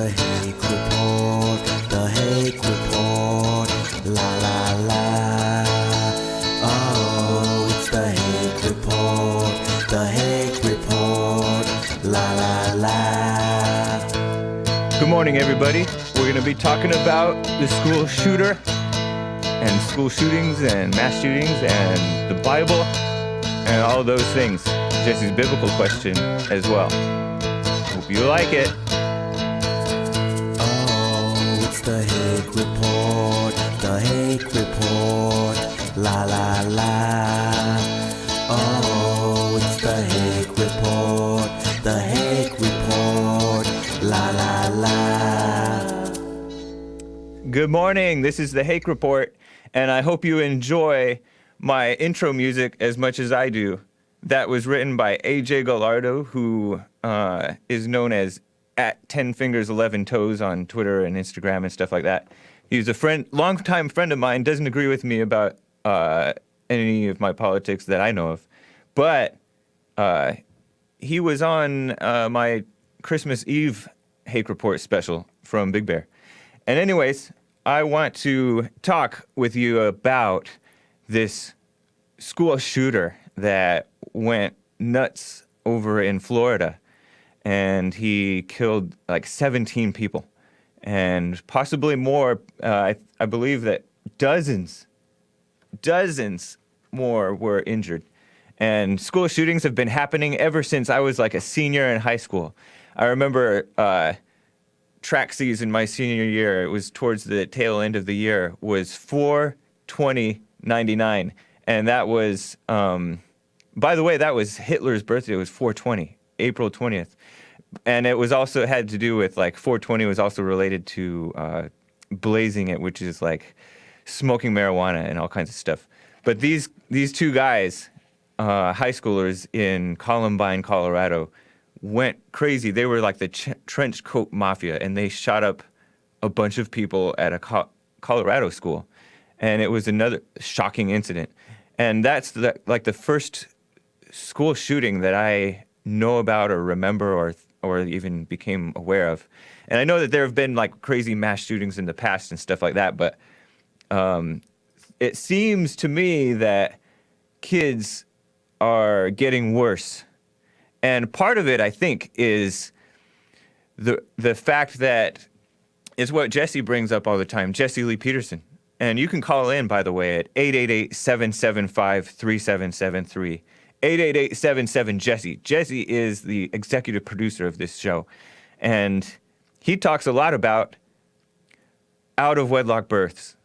the Hake Report, the Hake Report, la la la. Oh, it's the Hake Report, the Hake Report, la la la. Good morning, everybody. We're going to be talking about the school shooter and school shootings and mass shootings and the Bible and all those things. Jesse's biblical question as well. Hope you like it. Oh, it's the Hake Report, the Hake Report, la la la. Oh, it's the Hake Report, the Hake Report, la la la. Good morning. This is the Hake Report, and I hope you enjoy my intro music as much as I do. That was written by AJ Gallardo, who is known as at 10 Fingers 11 Toes on Twitter and Instagram and stuff like that. He's a longtime friend of mine, doesn't agree with me about any of my politics that I know of. But he was on my Christmas Eve Hake Report special from Big Bear. And anyways, I want to talk with you about this school shooter that went nuts over in Florida, and he killed like 17 people, and possibly more. I believe that dozens more were injured. And school shootings have been happening ever since I was like a senior in high school. I remember track season my senior year, it was towards the tail end of the year, was 4/20/99. And that was, by the way, that was Hitler's birthday. It was 4/20, April 20th. And it was also had to do with, like, 4/20 was also related to blazing it, which is like smoking marijuana and all kinds of stuff. But these two guys, high schoolers in Columbine, Colorado, went crazy. They were like the trench coat mafia, and they shot up a bunch of people at a Colorado school. And it was another shocking incident. And that's the first school shooting that I know about or remember or even became aware of. And I know that there have been like crazy mass shootings in the past and stuff like that, but it seems to me that kids are getting worse. And part of it, I think, is the fact that is what Jesse brings up all the time, Jesse Lee Peterson. And you can call in, by the way, at 888-775-3773, 888-77-JESSE. Jesse is the executive producer of this show. And he talks a lot about out-of-wedlock births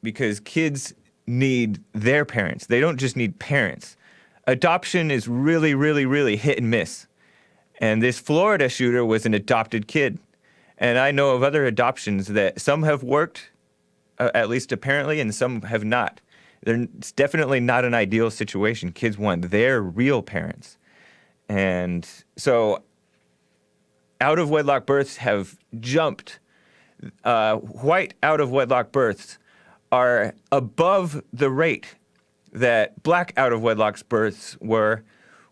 because kids need their parents. They don't just need parents. Adoption is really, really, really hit and miss. And this Florida shooter was an adopted kid. And I know of other adoptions that some have worked, at least apparently, and some have not. It's definitely not an ideal situation. Kids want their real parents. And so out-of-wedlock births have jumped. White out-of-wedlock births are above the rate that black out-of-wedlock births were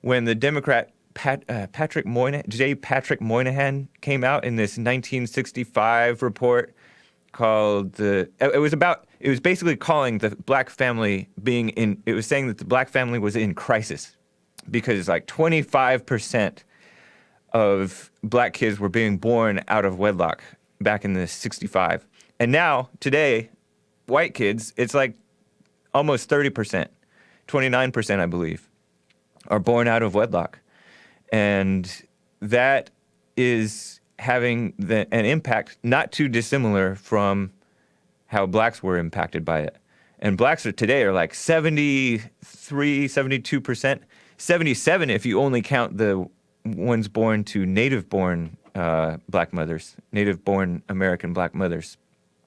when the Democrat Patrick Moynihan came out in this 1965 report called it was basically calling the black family it was saying that the black family was in crisis because like 25% of black kids were being born out of wedlock back in the 65. And now, today, white kids, it's like almost 30%, 29%, I believe, are born out of wedlock. And that is having an impact not too dissimilar from how blacks were impacted by it. And blacks today are like 73, 72%, 77 if you only count the ones born to native-born black mothers, native-born American black mothers,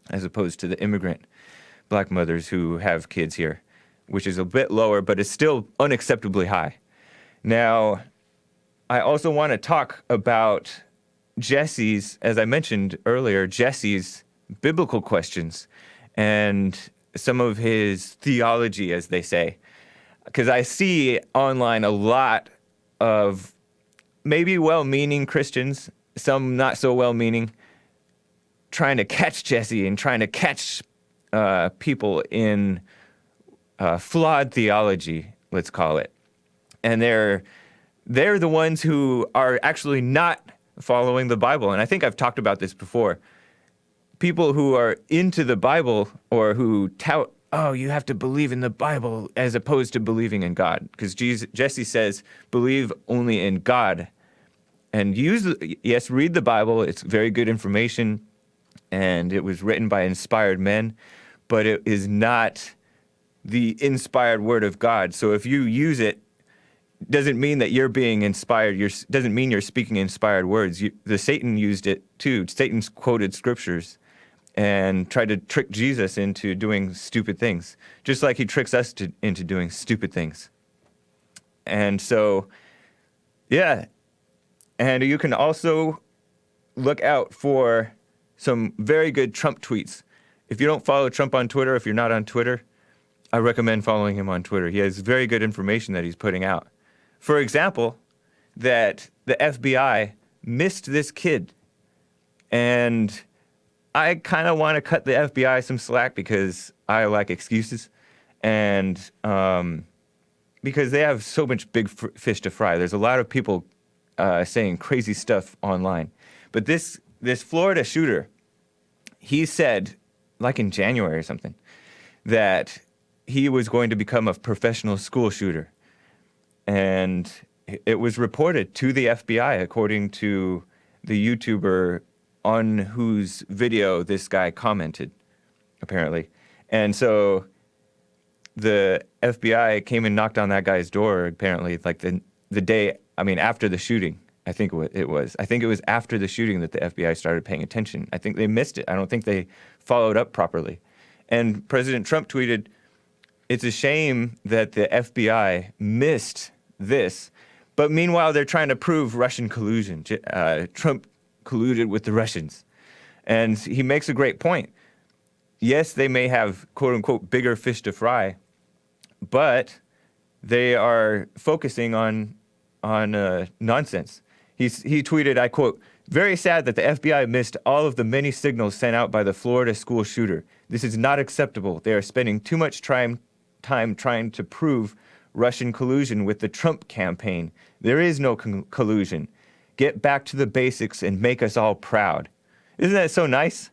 as opposed to the immigrant black mothers who have kids here, which is a bit lower, but is still unacceptably high. Now, I also want to talk about Jesse's, as I mentioned earlier, Jesse's biblical questions and some of his theology, as they say. Because I see online a lot of maybe well-meaning Christians, some not so well-meaning, trying to catch Jesse and trying to catch people in flawed theology, let's call it. And they're the ones who are actually not following the Bible. And I think I've talked about this before. People who are into the Bible or who tout, oh, you have to believe in the Bible as opposed to believing in God. Because Jesse says, believe only in God. And read the Bible. It's very good information. And it was written by inspired men. But it is not the inspired word of God. So if you use it, doesn't mean that you're being inspired. Doesn't mean you're speaking inspired words. Satan used it too. Satan's quoted scriptures and tried to trick Jesus into doing stupid things, just like he tricks us into doing stupid things. And so, yeah. And you can also look out for some very good Trump tweets. If you don't follow Trump on Twitter, if you're not on Twitter, I recommend following him on Twitter. He has very good information that he's putting out. For example, that the FBI missed this kid. And I kind of want to cut the FBI some slack because I like excuses. And because they have so much big fish to fry. There's a lot of people saying crazy stuff online. But this Florida shooter, he said, like in January or something, that he was going to become a professional school shooter. And it was reported to the FBI, according to the YouTuber on whose video this guy commented, apparently. And so the FBI came and knocked on that guy's door, apparently, like the day, after the shooting. I think it was. I think it was after the shooting that the FBI started paying attention. I think they missed it. I don't think they followed up properly. And President Trump tweeted, it's a shame that the FBI missed this, but meanwhile they're trying to prove Russian collusion. Trump colluded with the Russians. And he makes a great point. Yes, they may have, quote unquote, bigger fish to fry, but they are focusing on nonsense. He tweeted, I quote, very sad that the FBI missed all of the many signals sent out by the Florida school shooter. This is not acceptable. They are spending too much time trying to prove Russian collusion with the Trump campaign. There is no collusion. Get back to the basics and make us all proud. Isn't that so nice?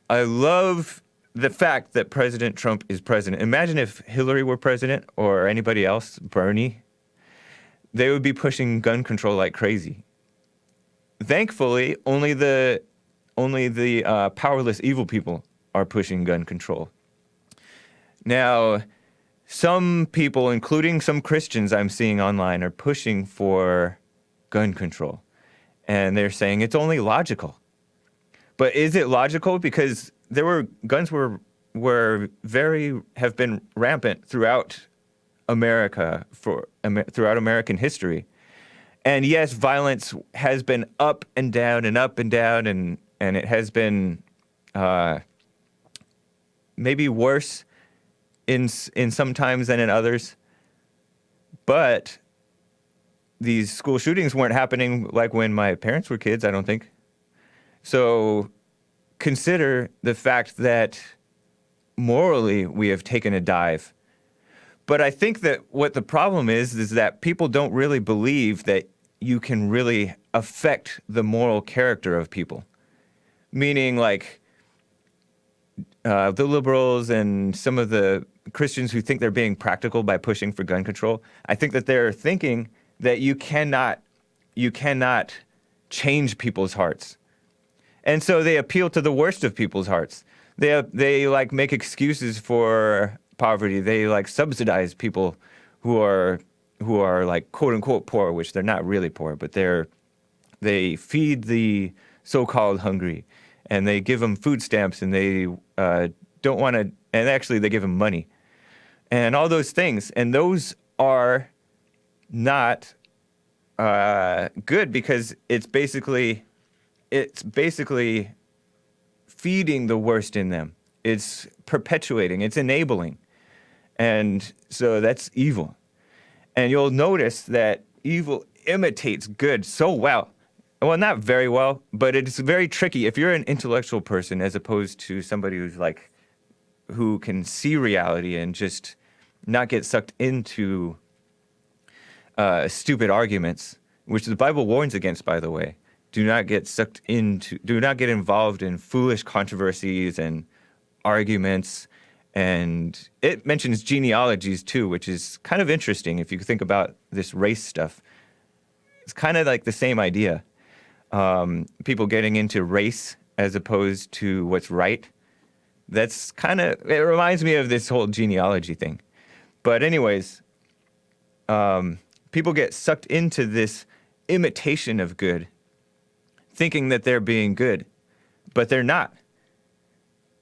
I love the fact that President Trump is president. Imagine if Hillary were president or anybody else, Bernie. They would be pushing gun control like crazy. Thankfully, only the powerless evil people are pushing gun control. Now, some people, including some Christians I'm seeing online, are pushing for gun control. And they're saying it's only logical. But is it logical? Because guns have been rampant throughout America, throughout American history. And yes, violence has been up and down and up and down, and it has been maybe worse in some times than in others. But these school shootings weren't happening like when my parents were kids, I don't think. So consider the fact that morally we have taken a dive. But I think that what the problem is that people don't really believe that you can really affect the moral character of people. Meaning, like, the liberals and some of the Christians who think they're being practical by pushing for gun control, I think that they're thinking that you cannot change people's hearts. And so they appeal to the worst of people's hearts. They like make excuses for poverty. They like subsidize people who are like quote unquote poor, which they're not really poor, but they feed the so-called hungry, and they give them food stamps, and they don't want to, and actually they give them money, and all those things, and those are not good because it's basically feeding the worst in them. It's perpetuating. It's enabling. And so that's evil. And you'll notice that evil imitates good so well. well, not very well, but it's very tricky. If you're an intellectual person as opposed to somebody who's like, who can see reality and just not get sucked into stupid arguments, which the Bible warns against, by the way. Do not get involved in foolish controversies and arguments. And it mentions genealogies too, which is kind of interesting if you think about this race stuff. It's kind of like the same idea. People getting into race as opposed to what's right. That's kind of, it reminds me of this whole genealogy thing. But anyways, people get sucked into this imitation of good, thinking that they're being good, but they're not.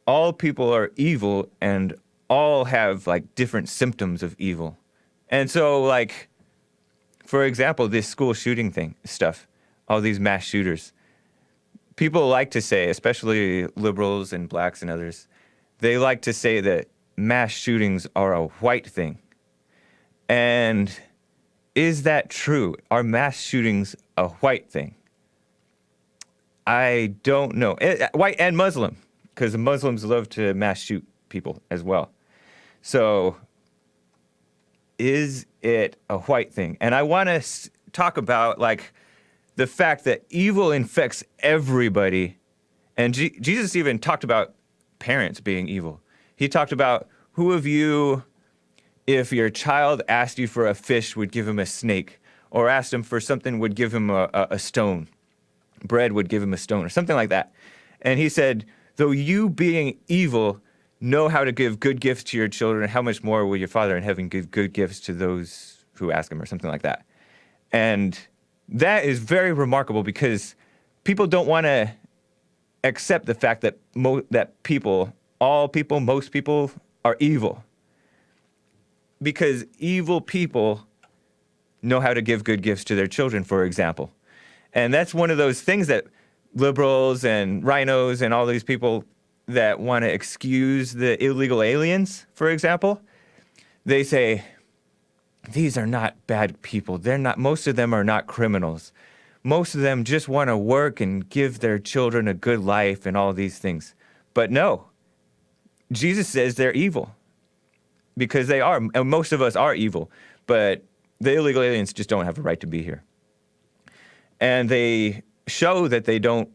All people are evil and all have like different symptoms of evil. And so like, for example, this school shooting stuff, all these mass shooters, people like to say, especially liberals and blacks and others, they like to say that mass shootings are a white thing. And is that true? Are mass shootings a white thing? I don't know. White and Muslim, because Muslims love to mass shoot people as well. So is it a white thing? And I want to talk about like the fact that evil infects everybody. And Jesus even talked about parents being evil. He talked about, who of you, if your child asked you for a fish, would give him a snake, or asked him for something, would give him a stone? Bread would give him a stone, or something like that. And he said, though you being evil know how to give good gifts to your children, how much more will your Father in heaven give good gifts to those who ask him, or something like that. And that is very remarkable, because people don't want to accept the fact that most people are evil. Because evil people know how to give good gifts to their children, for example. And that's one of those things that liberals and rhinos and all these people that want to excuse the illegal aliens, for example, they say, these are not bad people. Most of them are not criminals. Most of them just want to work and give their children a good life and all these things. But no, Jesus says they're evil, because they are, and most of us are evil, but the illegal aliens just don't have a right to be here. And they show that they don't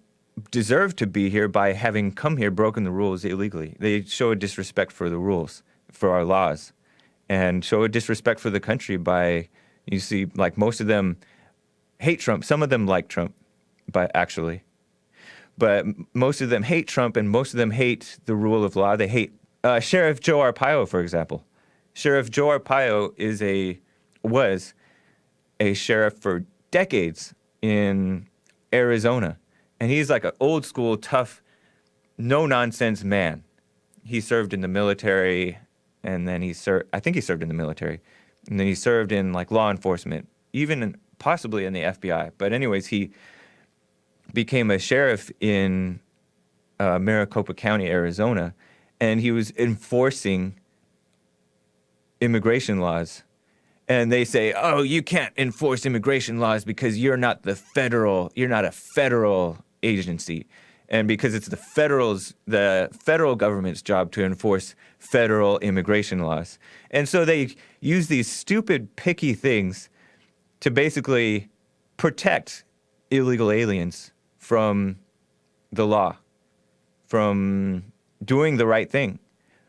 deserve to be here by having come here, broken the rules illegally. They show a disrespect for the rules, for our laws, and show a disrespect for the country by, you see, like most of them hate Trump. Some of them like Trump, but most of them hate Trump, and most of them hate the rule of law. They hate Sheriff Joe Arpaio, for example. Sheriff Joe Arpaio was a sheriff for decades in Arizona. And he's like an old school, tough, no-nonsense man. He served in the military, and then I think he served in the military, and then he served in like law enforcement, possibly in the FBI. But anyways, he became a sheriff in Maricopa County, Arizona, and he was enforcing immigration laws. And they say, oh, you can't enforce immigration laws because you're not a federal agency. And because it's the federal government's job to enforce federal immigration laws. And so they use these stupid, picky things to basically protect illegal aliens from the law, from doing the right thing,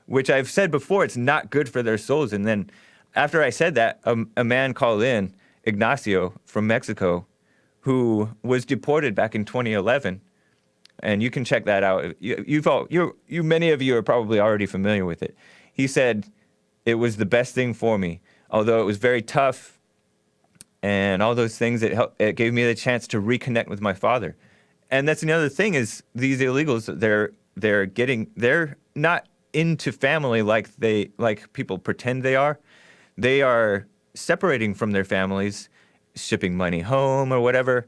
which I've said before, it's not good for their souls. And then after I said that, a man called in, Ignacio from Mexico, who was deported back in 2011, and you can check that out. Many of you are probably already familiar with it. He said it was the best thing for me, although it was very tough, and all those things. It gave me the chance to reconnect with my father. And that's another thing, is these illegals, they're not into family like people pretend they are. They are separating from their families, shipping money home or whatever.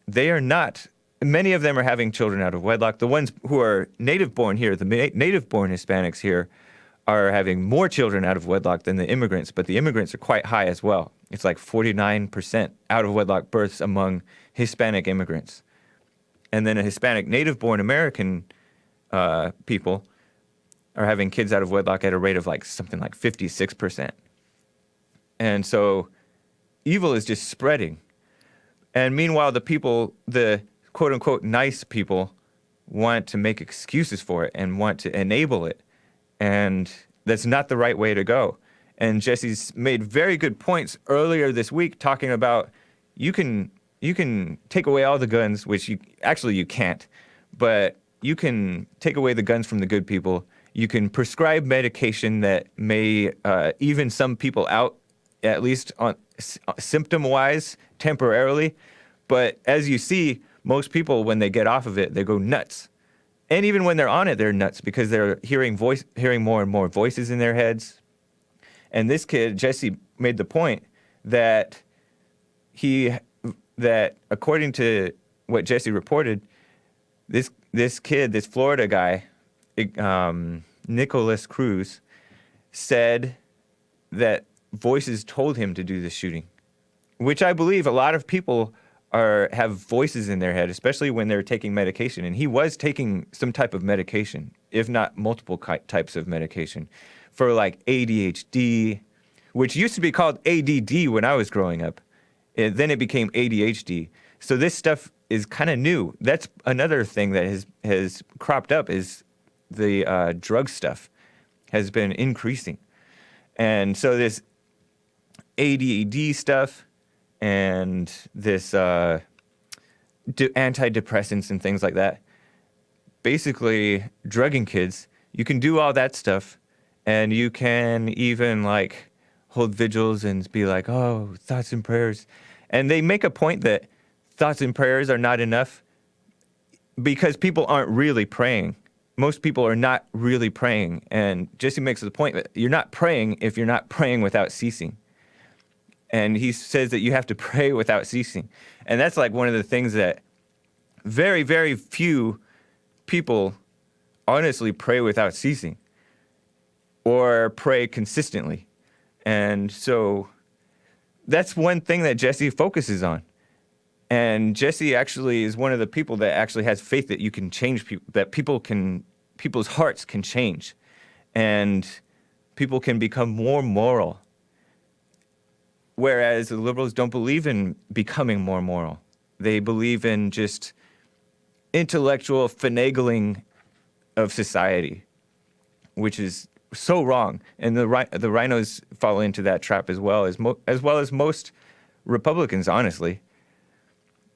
They are not. Many of them are having children out of wedlock. The ones who are native-born here, the native-born Hispanics here, are having more children out of wedlock than the immigrants, but the immigrants are quite high as well. It's like 49% out-of-wedlock births among Hispanic immigrants. And then a Hispanic native-born American people are having kids out of wedlock at a rate of like something like 56%. And so evil is just spreading. And meanwhile, the quote-unquote nice people want to make excuses for it and want to enable it. And that's not the right way to go. And Jesse's made very good points earlier this week talking about you can take away all the guns, which you can't, but you can take away the guns from the good people. You can prescribe medication that may even some people out, at least on symptom-wise, temporarily. But as you see, most people, when they get off of it, they go nuts. And even when they're on it, they're nuts because they're hearing more and more voices in their heads. And this kid, Jesse, made the point that according to what Jesse reported, this kid, this Florida guy, Nicholas Cruz, said that voices told him to do this shooting, which I believe a lot of people have voices in their head, especially when they're taking medication. And he was taking some type of medication, if not multiple types of medication, for like ADHD, which used to be called ADD when I was growing up. Then it became ADHD. So this stuff is kind of new. That's another thing that has cropped up is the drug stuff has been increasing. And so this ADD stuff and this antidepressants and things like that, basically drugging kids, you can do all that stuff and you can even like hold vigils and be like, oh, thoughts and prayers. And they make a point that thoughts and prayers are not enough because people aren't really praying. Most people are not really praying. And Jesse makes the point that you're not praying if you're not praying without ceasing. And he says that you have to pray without ceasing. And that's like one of the things that very, very few people honestly pray without ceasing or pray consistently. And so that's one thing that Jesse focuses on. And Jesse actually is one of the people that actually has faith that you can change people, that people's hearts can change and people can become more moral. Whereas the liberals don't believe in becoming more moral. They believe in just intellectual finagling of society, which is so wrong. And the rhinos fall into that trap as well as most Republicans, honestly.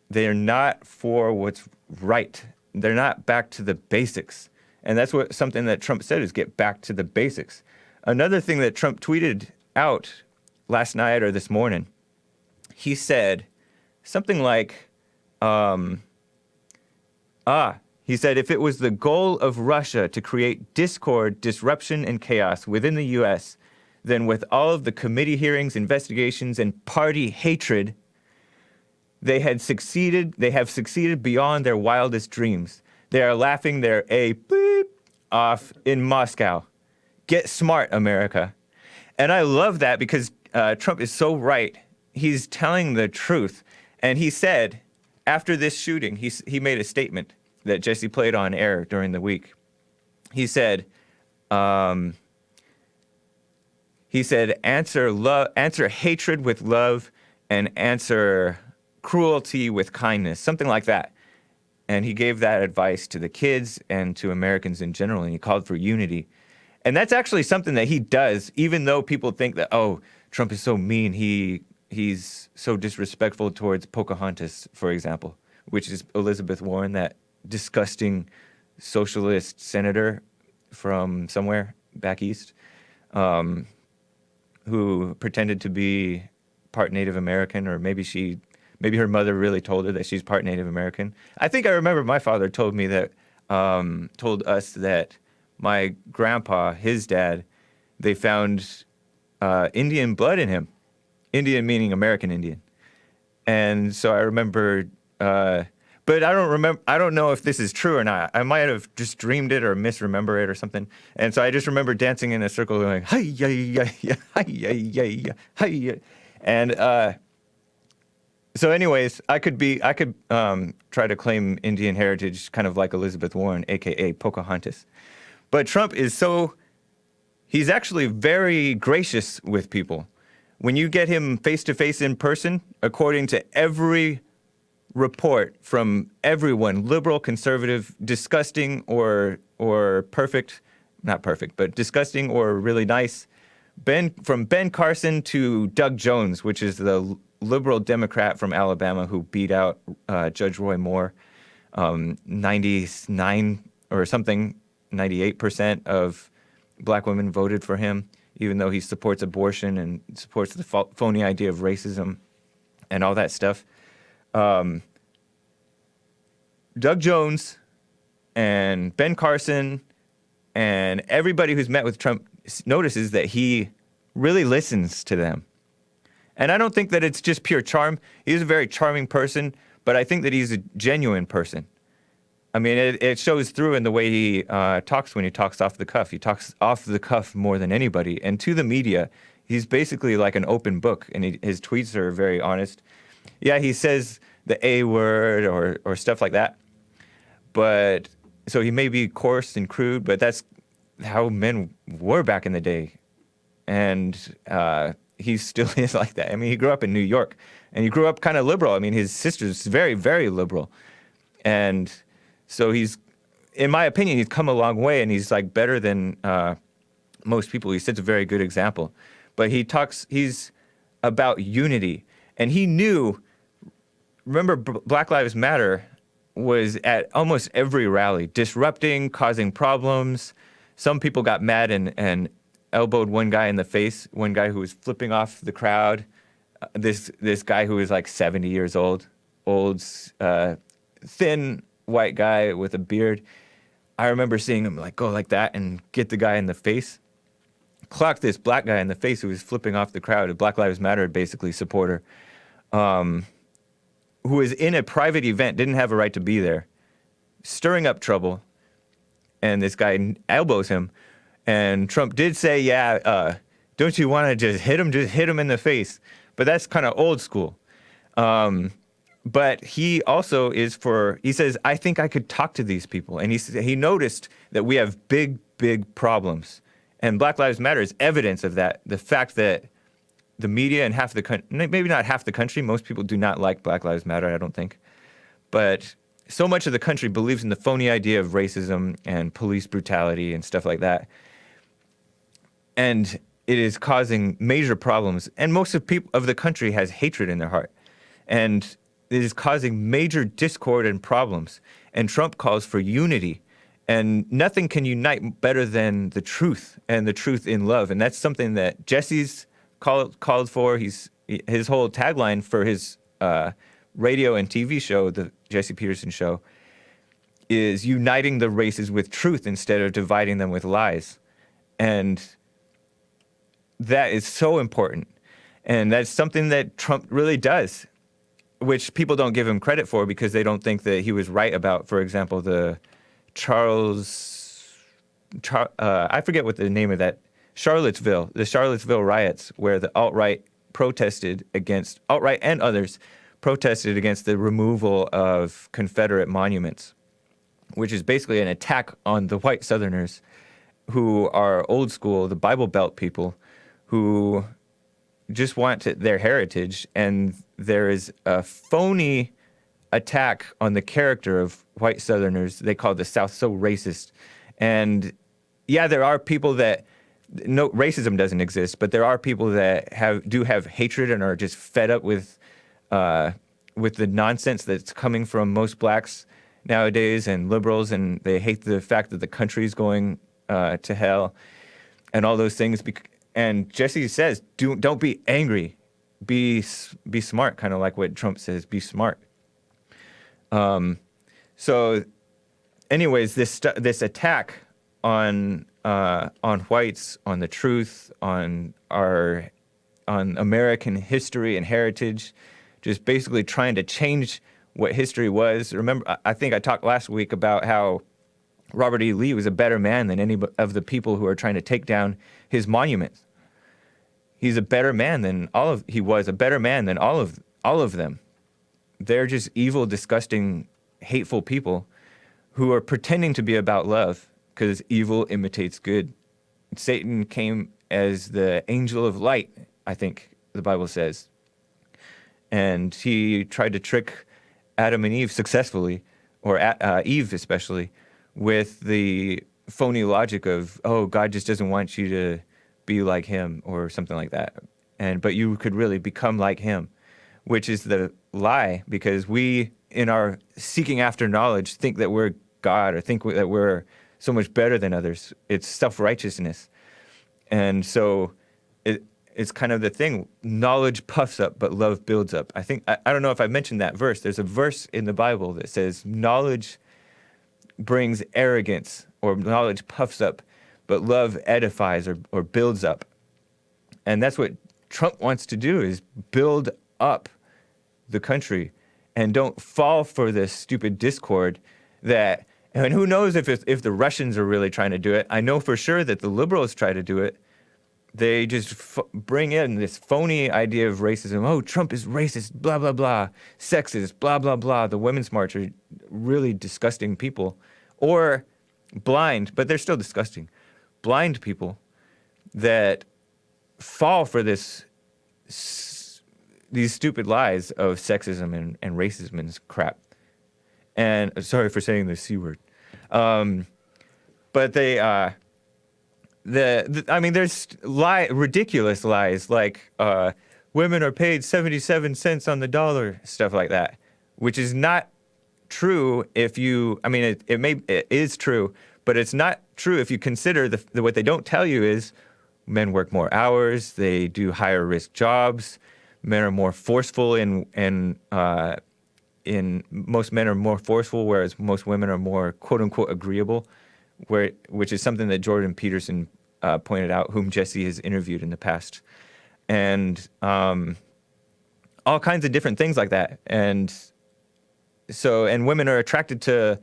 They are not for what's right. They're not back to the basics. And that's something that Trump said is get back to the basics. Another thing that Trump tweeted out last night or this morning, he said something like, he said, if it was the goal of Russia to create discord, disruption, and chaos within the U.S., then with all of the committee hearings, investigations, and party hatred, they have succeeded beyond their wildest dreams. They are laughing their bleep off in Moscow. Get smart, America. And I love that because Trump is so right. He's telling the truth. And he said, after this shooting, he made a statement that Jesse played on air during the week. He said, answer hatred with love and answer cruelty with kindness, something like that. And he gave that advice to the kids and to Americans in general, and he called for unity. And that's actually something that he does, even though people think that, oh, Trump is so mean, he's so disrespectful towards Pocahontas, for example, which is Elizabeth Warren, that disgusting socialist senator from somewhere back east, who pretended to be part Native American, or maybe her mother really told her that she's part Native American. I think I remember my father told us that my grandpa, his dad, they found Indian blood in him. Indian meaning American Indian. And so I remember, but I don't know if this is true or not. I might have just dreamed it or misremember it or something. And so I just remember dancing in a circle going, hi ya ya ya, hi ya ya ya, hi ya. And So, anyways, I could try to claim Indian heritage, kind of like Elizabeth Warren, aka Pocahontas. But Trump he's actually very gracious with people. When you get him face to face in person, according to every report from everyone, liberal, conservative, disgusting or perfect, not perfect, but disgusting or really nice, from Ben Carson to Doug Jones, which is the liberal Democrat from Alabama who beat out Judge Roy Moore, 99 or something, 98% of black women voted for him, even though he supports abortion and supports the phony idea of racism and all that stuff. Doug Jones and Ben Carson and everybody who's met with Trump notices that he really listens to them. And I don't think that it's just pure charm. He's a very charming person, but I think that he's a genuine person. I mean, it shows through in the way he talks when he talks off the cuff. He talks off the cuff more than anybody. And to the media, he's basically like an open book, and his tweets are very honest. Yeah, he says the A word or stuff like that. But so he may be coarse and crude, but that's how men were back in the day. And he still is like that. I mean, he grew up in New York, and he grew up kind of liberal. I mean, his sister's very, very liberal. And so in my opinion, he's come a long way, and he's like better than most people. He sets a very good example. But he's about unity. And he knew, remember, Black Lives Matter was at almost every rally, disrupting, causing problems. Some people got mad and elbowed one guy in the face, one guy who was flipping off the crowd. This guy who was like 70 years old, thin white guy with a beard. I remember seeing him like go like that and get the guy in the face. Clock this black guy in the face who was flipping off the crowd, a Black Lives Matter basically supporter, who was in a private event, didn't have a right to be there, stirring up trouble. And this guy elbows him. And Trump did say, don't you want to just hit him in the face? But that's kind of old school. But he also he says, I think I could talk to these people. And he noticed that we have big, big problems. And Black Lives Matter is evidence of that. The fact that the media and half the country, maybe not half the country, most people do not like Black Lives Matter, I don't think. But so much of the country believes in the phony idea of racism and police brutality and stuff like that. And it is causing major problems. And most of the country has hatred in their heart. And it is causing major discord and problems. And Trump calls for unity. And nothing can unite better than the truth and the truth in love. And that's something that Jesse's called for. His whole tagline for his radio and TV show, the Jesse Peterson Show, is uniting the races with truth instead of dividing them with lies. And that is so important. And that's something that Trump really does, which people don't give him credit for because they don't think that he was right about, for example, the I forget what the name of that, the Charlottesville riots, where the alt-right and others protested against the removal of Confederate monuments, which is basically an attack on the white Southerners who are old school, the Bible Belt people, who just want their heritage. And there is a phony attack on the character of white Southerners. They call the South so racist. And yeah, there are people that, no, racism doesn't exist, but there are people that do have hatred and are just fed up with the nonsense that's coming from most blacks nowadays and liberals, and they hate the fact that the country's going to hell and all those things. And Jesse says, don't be angry, be smart, kind of like what Trump says, be smart. So, anyways, this attack on whites, on the truth, on American history and heritage, just basically trying to change what history was. Remember, I think I talked last week about how Robert E. Lee was a better man than any of the people who are trying to take down his monuments. He was a better man than all of them. they're just evil, disgusting, hateful people who are pretending to be about love because evil imitates good. Satan came as the angel of light, I think the Bible says. And he tried to trick Adam and Eve successfully, or Eve especially, with the phony logic of, oh, God just doesn't want you to be like him or something like that. But you could really become like him, which is the lie, because we, in our seeking after knowledge, think that we're God or think that we're so much better than others. It's self-righteousness. And so it's kind of the thing. Knowledge puffs up, but love builds up. I think, I don't know if I mentioned that verse. There's a verse in the Bible that says knowledge brings arrogance, or knowledge puffs up, but love edifies or builds up. And that's what Trump wants to do, is build up the country and don't fall for this stupid discord that, and who knows if the Russians are really trying to do it. I know for sure that the liberals try to do it. They just bring in this phony idea of racism. Oh, Trump is racist, blah, blah, blah. Sexist, blah, blah, blah. The Women's March are really disgusting people. Or blind, but they're still disgusting. Blind people that fall for these stupid lies of sexism and racism and crap. And sorry for saying the C word. But they, I mean, there's ridiculous lies like women are paid 77 cents on the dollar, stuff like that, which is not true if you, I mean, it is true, but it's not true if you consider what they don't tell you is men work more hours, they do higher risk jobs, men are more forceful most men are more forceful, whereas most women are more quote unquote agreeable, which is something that Jordan Peterson pointed out, whom Jesse has interviewed in the past. And all kinds of different things like that. And women are attracted to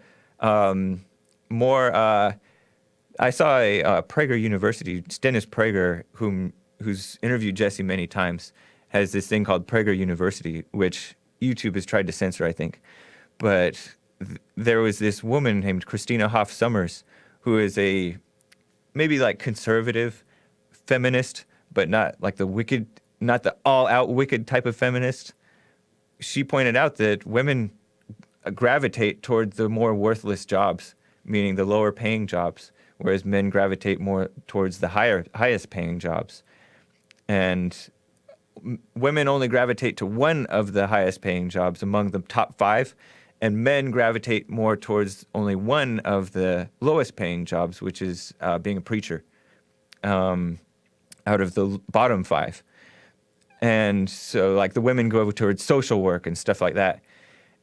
more. I saw a Prager University, Dennis Prager, who's interviewed Jesse many times, has this thing called Prager University, which YouTube has tried to censor, I think. But there was this woman named Christina Hoff Sommers, who is a maybe like conservative feminist, but not like the wicked, not the all-out wicked type of feminist. She pointed out that women gravitate toward the more worthless jobs, meaning the lower paying jobs, whereas men gravitate more towards the highest paying jobs. And women only gravitate to one of the highest paying jobs among the top 5, and men gravitate more towards only one of the lowest paying jobs, which is being a preacher, out of the bottom 5. And so like the women go towards social work and stuff like that,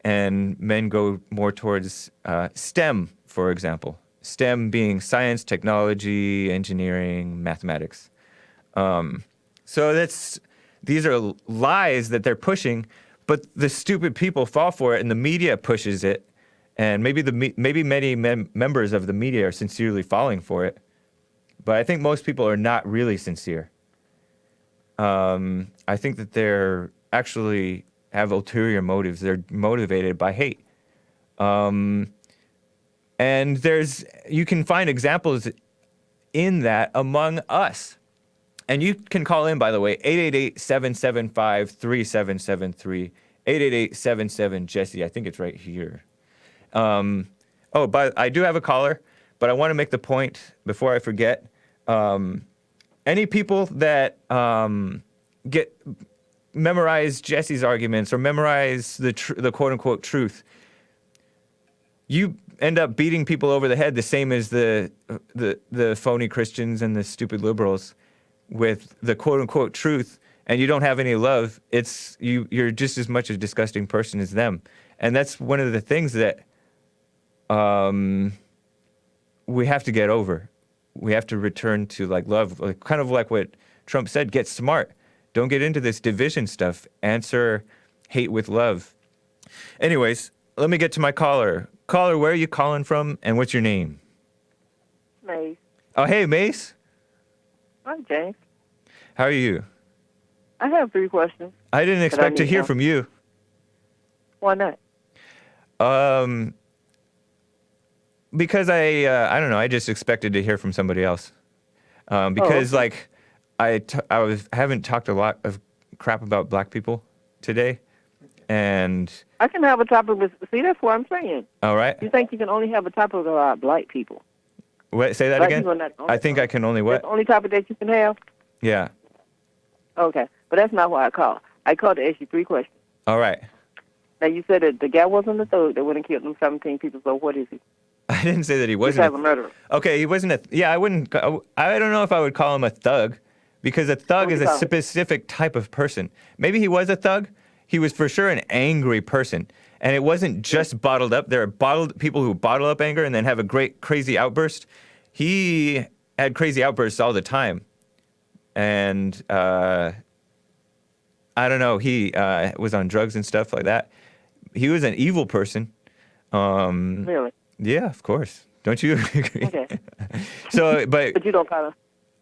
and men go more towards STEM, for example. STEM being science, technology, engineering, mathematics. So these are lies that they're pushing, but the stupid people fall for it, and the media pushes it, and maybe many members of the media are sincerely falling for it, but I think most people are not really sincere. I think that they're actually have ulterior motives. They're motivated by hate. And you can find examples in that among us. And you can call in, by the way, 888-775-3773, 888-77-JESSE. I think it's right here. But I do have a caller, but I want to make the point before I forget. Any people that memorize Jesse's arguments or memorize the quote-unquote truth, you end up beating people over the head the same as the phony Christians and the stupid liberals with the quote-unquote truth, and you don't have any love. You're just as much a disgusting person as them. And that's one of the things that we have to get over. We have to return to like love, kind of like what Trump said, get smart. Don't get into this division stuff. Answer hate with love. Anyways, let me get to my caller. Caller, where are you calling from, and what's your name? Mace. Oh, hey, Mace. Hi, James. How are you? I have 3 questions. I didn't expect to hear from you. Why not? Because I don't know. I just expected to hear from somebody else. Because okay. I haven't talked a lot of crap about black people today, and I can have a topic with. See, that's what I'm saying. all right. You think you can only have a topic about black people? What? Say that Black again. people are not I think I can only That's what? the only topic that you can have. Yeah. Okay, but that's not why I called. I called to ask you 3 questions. All right. Now you said that the guy wasn't the thug that wouldn't kill them 17 people. So what is he? I didn't say that he He's wasn't. a murderer. Okay, he wasn't a. Yeah, I wouldn't. I don't know if I would call him a thug, because a thug What is do a you call him? specific type of person. Maybe he was a thug. He was for sure an angry person, and it wasn't just bottled up. There are bottled people who bottle up anger and then have a great crazy outburst. He had crazy outbursts all the time, and I don't know. He was on drugs and stuff like that. He was an evil person. Really? Yeah, of course. Don't you agree? Okay. So, But you don't call him.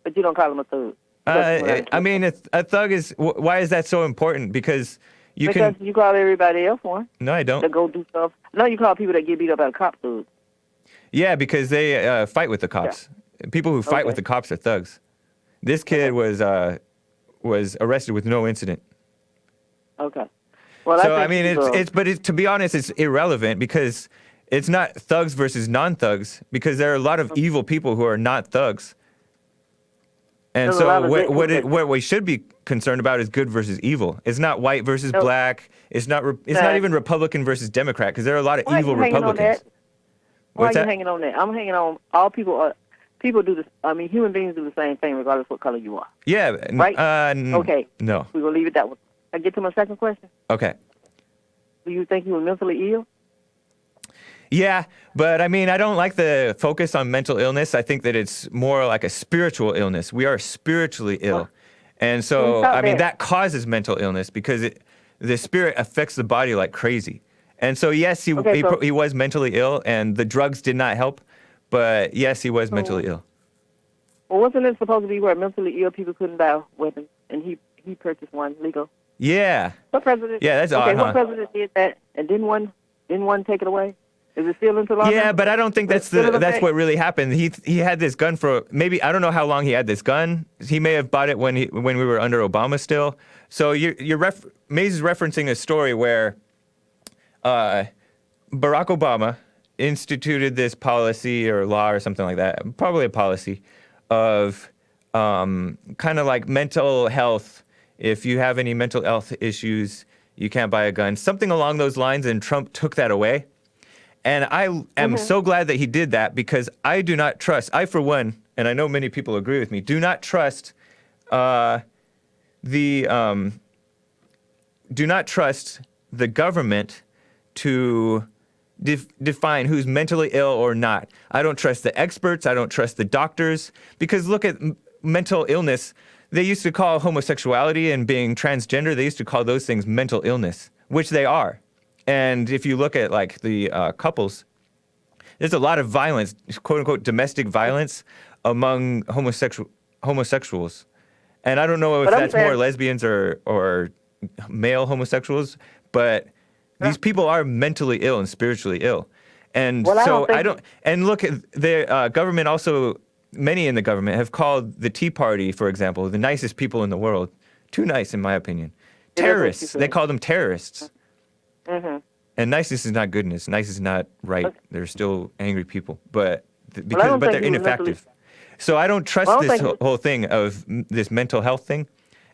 But you don't call him a thug. I mean, a thug is. Why is that so important? Because because you call everybody else one No, I to don't. go do stuff. No, you call people that get beat up by a cop thugs. Yeah, because they fight with the cops. People who fight Okay. with the cops are thugs. This kid was arrested with no incident. Okay. Well, So I I mean, think to be honest, it's irrelevant because it's not thugs versus non-thugs, because there are a lot of evil people who are not thugs. And There's a lot so of what we should be concerned about is good versus evil. It's not white versus No. black. It's not even Republican versus Democrat, because there are a lot of Why evil are you hanging on Republicans. that? Why What's are you that? hanging on that? I'm hanging on. All people people do this. I mean, human beings do the same thing regardless what color you are. Yeah. Right? Okay. No. We're going to leave it that way. I get to my second question. Okay. Do you think he was mentally ill? Yeah, but I mean, I don't like the focus on mental illness. I think that it's more like a spiritual illness. We are spiritually ill. And so, Stop I mean, that. that causes mental illness because the spirit affects the body like crazy. And so, yes, he was mentally ill, and the drugs did not help. But yes, he was mentally ill. Well, wasn't it supposed to be where mentally ill people couldn't buy weapons, and he purchased one legal? Yeah. What president? Yeah, that's okay. odd, What huh? president did that, and didn't one take it away? Is it still into law? Yeah, but I don't think Is it still in that's effect? what really happened. He had this gun for maybe, I don't know how long he had this gun. He may have bought it when we were under Obama still. So Mays is referencing a story where Barack Obama instituted this policy or law or something like that, probably a policy of kind of like mental health. If you have any mental health issues, you can't buy a gun, something along those lines, and Trump took that away. And I am so glad that he did that, because I do not trust, I for one, and I know many people agree with me, do not trust the government to define who's mentally ill or not. I don't trust the experts. I don't trust the doctors, because look at mental illness. They used to call homosexuality and being transgender, they used to call those things mental illness, which they are. And if you look at like the couples, there's a lot of violence, quote unquote, domestic violence among homosexuals. And I don't know if that's more lesbians or male homosexuals, but these people are mentally ill and spiritually ill. And and look at the government also, many in the government have called the Tea Party, for example, the nicest people in the world. Too nice, in my opinion. Terrorists. They call them terrorists. Mm-hmm. And niceness is not goodness. Nice is not right. Okay. They're still angry people, but I don't they're think he was ineffective. So I don't trust this whole thing of this mental health thing.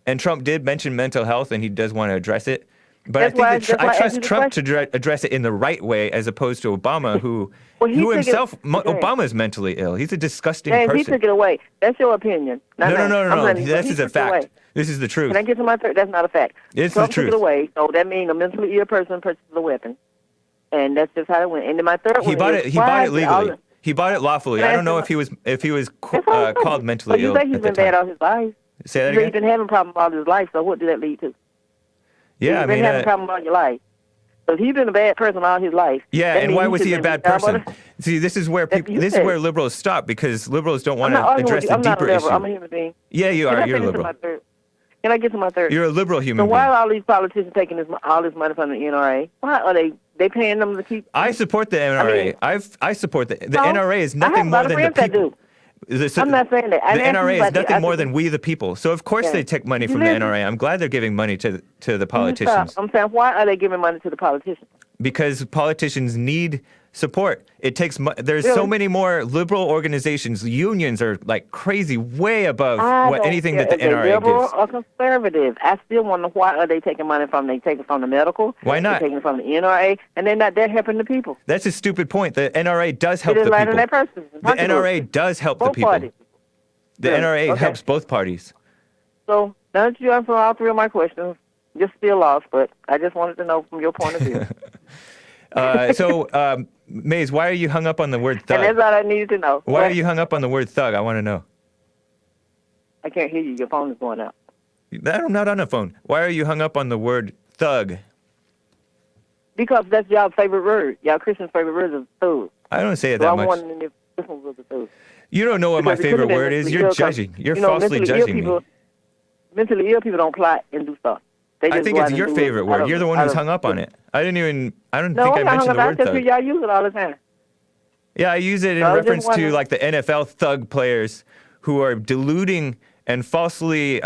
And Trump did mention mental health, and he does want to address it. But I think that I trust Trump to address it in the right way, as opposed to Obama, who himself, Obama is mentally ill. He's a disgusting person. He took it away. That's your opinion. No. This is a fact. This is the truth. Can I get to my third? That's not a fact. It's Trump the truth. took it away, so that means a mentally ill person purchases a weapon. And that's just how it went. And then my third one He bought it legally. He bought it lawfully. I don't know if he was called mentally ill. You think he's been bad all his life? Say that again? He's been having problems all his life, so what did that lead to? Yeah, He's been having problems all your life. So if he's been a bad person all his life. Yeah, and why was he a bad person? See, this is where liberals stop, because liberals don't want to address the deeper issue. I'm a human being. Yeah, you are. You're a liberal. Can I get to my third? You're a liberal So human why being. are all these politicians taking all this money from the NRA? Why are they paying them to keep? I support the NRA. I support the No, NRA is I nothing have a more lot of than the friends that people. do. The I'm not saying that. The NRA is nothing more than we the people. So of course they take money from the NRA. I'm glad they're giving money to the politicians. I'm saying, why are they giving money to the politicians? Because politicians need support. It takes there's so Really? many more liberal organizations. Unions are like crazy, way above anything that the If they're NRA liberal gives. or conservative. I still wonder, why are they taking money from? They taking from the medical. Why not? They're taking from the NRA, and they're helping the people. That's a stupid point. The NRA does help It is the right people. in their person. The NRA does help the Both people. parties. The Really? NRA Okay. helps both parties. So now that you answered all three of my questions, you're still lost, but I just wanted to know from your point of view. Maze, why are you hung up on the word thug? And that's all I needed to know. Why are you hung up on the word thug? I want to know. I can't hear you. Your phone is going out. I'm not on a phone. Why are you hung up on the word thug? Because that's y'all's favorite word. Y'all Christians' favorite word is thug. I don't say it So that I'm much. wondering if this one was a thug. You don't know what my Because it favorite could've been word is. mentally You're ill, 'cause, judging. You're you know, falsely mentally ill judging me. people, mentally ill people don't plot and do stuff. They I just think go it's out and your do it favorite word. out You're the of- one out who's of- hung up on it. I don't think I No, I'm mentioned not the hung word up. That's thug. y'all use it all the time. Yeah, I use it in I was just reference to wondering. like the NFL thug players who are deluding and falsely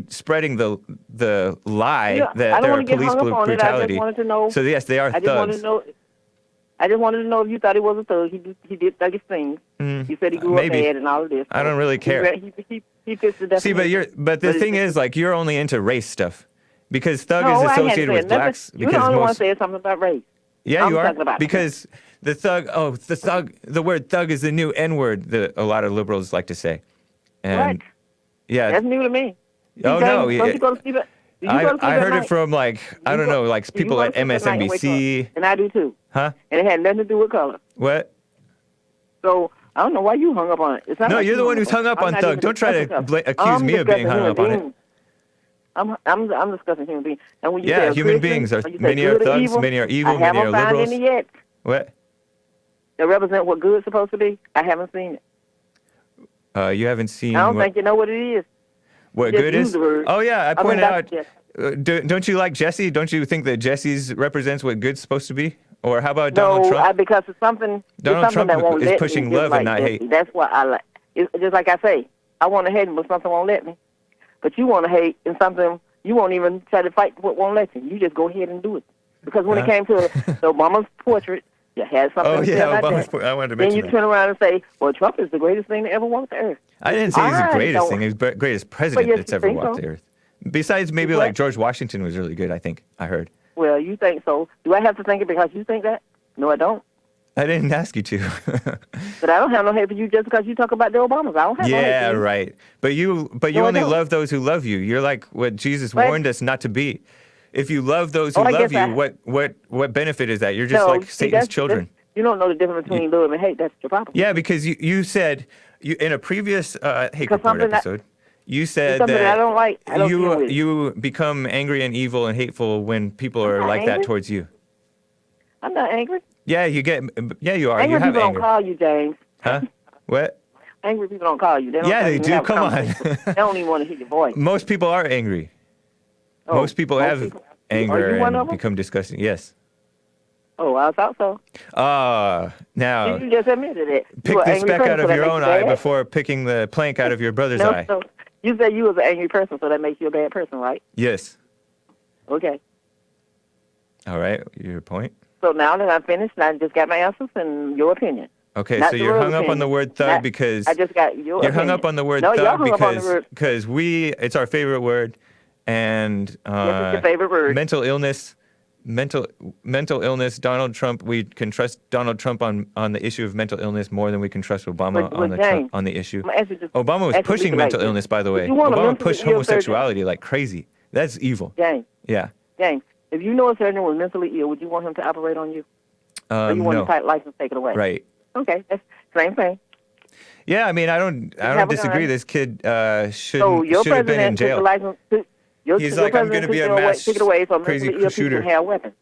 spreading the lie Yeah, I that don't there are wanna get police hung up on it. I just brutality. wanted to know. So yes, they are I just wanted thugs. to know. I just wanted to know if you thought he was a thug. He did thuggish things. He said he grew up maybe. bad and all of this. I don't really care. He fits the definition. See, but the thing is, like, you're only into race stuff because thug is I hadn't associated said with nothing. blacks. You're Because the only one most said something about race. yeah, I'm you are talking about because the word thug is the new N word that a lot of liberals like to say, and What? yeah, That's new to me. oh no, Don't you go to sleep at? Do you go to sleep I at heard night? it from like I don't know, like Do you people go at to sleep at night and wake MSNBC. up? And I do too. Huh? And it had nothing to do with color. What? So I don't know why you hung up on it. It's not No, like you're you the one who's hung up I'm on not thug. even Don't try to discussing color. accuse I'm me of being discussing hung up human on it. beings. I'm discussing human beings. And when you Yeah, say a human Christian, beings are or you say many are good or thugs, evil, many are evil, I many are haven't found liberals. any yet What? that represent what good's supposed to be. I haven't seen it. You haven't seen I don't what, think you know what it is. what you just good use is? the word. Oh yeah, I I mean, pointed that's out. just- Don't you like Jesse? Don't you think that Jesse's represents what good's supposed to be? Or how about Donald No, Trump? because it's something. Donald it's something Trump that won't is let pushing me, just love and like not Jesse. hate. That's what I like. It's just like I say, I want to hate, but something won't let me. But you want to hate, and something you won't even try to fight what won't let you. You just go ahead and do it. Because when it came to the Obama's portrait, you had something Oh to say yeah, about Obama's that. I wanted to Then mention you that. turn around and say, well, Trump is the greatest thing to ever walk the earth. I didn't say he's the I greatest don't- thing. He's the greatest president yes, that's you ever think walked so? the earth. Besides, maybe What? like George Washington was really good. I think I heard. Well, you think so. Do I have to think it because you think that? No, I don't. I didn't ask you to. But I don't have no hate for you just because you talk about the Obamas. I don't have no hate Yeah, for you. right. But you No, I only don't. love those who love you. You're like what Jesus What? warned us not to be. If you love those who Oh, I love guess you, what benefit is that? You're just No, like see, Satan's that's- children. You don't know the difference between love and hate. That's your problem. Yeah, because you said in a previous Hake Because Report something that- episode, you said something that I don't like, I don't deal with it. you become angry and evil and hateful when people are not like that angry. towards you. I'm not angry. Yeah, you are. Angry You have people anger. don't call you, James. Huh? What? Angry people don't call you. They don't Yeah, they even do. have a Come on. conversation. They don't even want to hear your voice. Most people are angry. Oh, Most people have people- anger Are you one and of them? become disgusting. Yes. Oh, I thought so. Now You just admitted it. pick You an the angry speck person, out so of that your makes own you eye bad? before picking the plank out of your brother's eye. No, you said you was an angry person, so that makes you a bad person, right? Yes. Okay. All right. Your point. So now that I'm finished, I just got my answers and your opinion. Okay, Not so the you're real hung up on the opinion. word thug Not- because I just got your you're opinion. hung up on the word no, y'all thug hung up on the word. because it's our favorite word, and Yes, it's your favorite word. mental illness. Mental illness. Donald Trump. We can trust Donald Trump on the issue of mental illness more than we can trust Obama But James, on the issue. I'm gonna ask you just- Obama was ask you pushing like mental this. illness, by the If way. you want a Obama mentally pushed ill homosexuality like crazy. That's evil. James, Yeah. James, if you know a surgeon was mentally ill, would you want him to operate on you? Or you want No. his license taken away? Right. Okay, that's the same thing. Yeah, I mean, I don't have a disagree. gun. This kid So should your have been in president took the jail. license. He's like, I'm going to be a mass took it away so crazy mentally ill shooter. people can have weapons.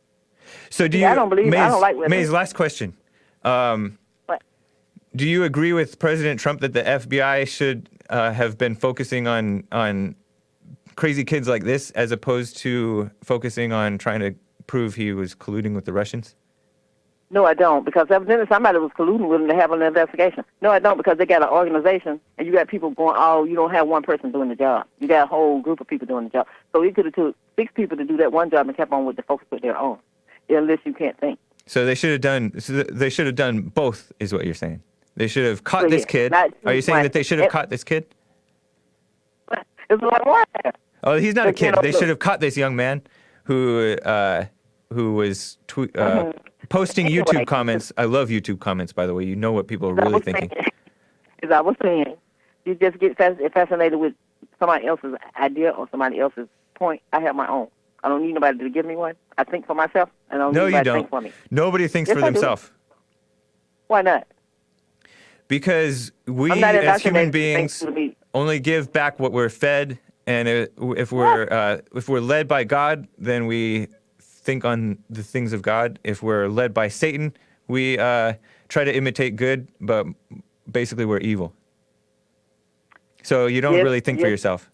So do See, you? I don't believe- I Maze, don't like women. Maze, last question. What? Do you agree with President Trump that the FBI should have been focusing on crazy kids like this as opposed to focusing on trying to prove he was colluding with the Russians? No, I don't, because evidently somebody was colluding with them to have an investigation. No, I don't, because they got an organization, and you got people going, oh, you don't have one person doing the job. You got a whole group of people doing the job. So it could have took 6 people to do that one job and kept on with the folks with their own, unless you can't think. So they should have done both, is what you're saying. They should have caught this kid. Are you saying that they should have caught this kid? It's like what? Oh, he's not a kid. They should have caught this young man who was posting YouTube comments. I love YouTube comments, by the way. You know what people are really thinking. As I was saying, you just get fascinated with somebody else's idea or somebody else's point. I have my own. I don't need nobody to give me one. I think for myself, and I don't need nobody to think for me. Nobody thinks for themselves. Why not? Because we, as human beings, only give back what we're fed, and if we're led by God, then we think on the things of God. If we're led by Satan, we try to imitate good, but basically we're evil. So you don't really think for yourself.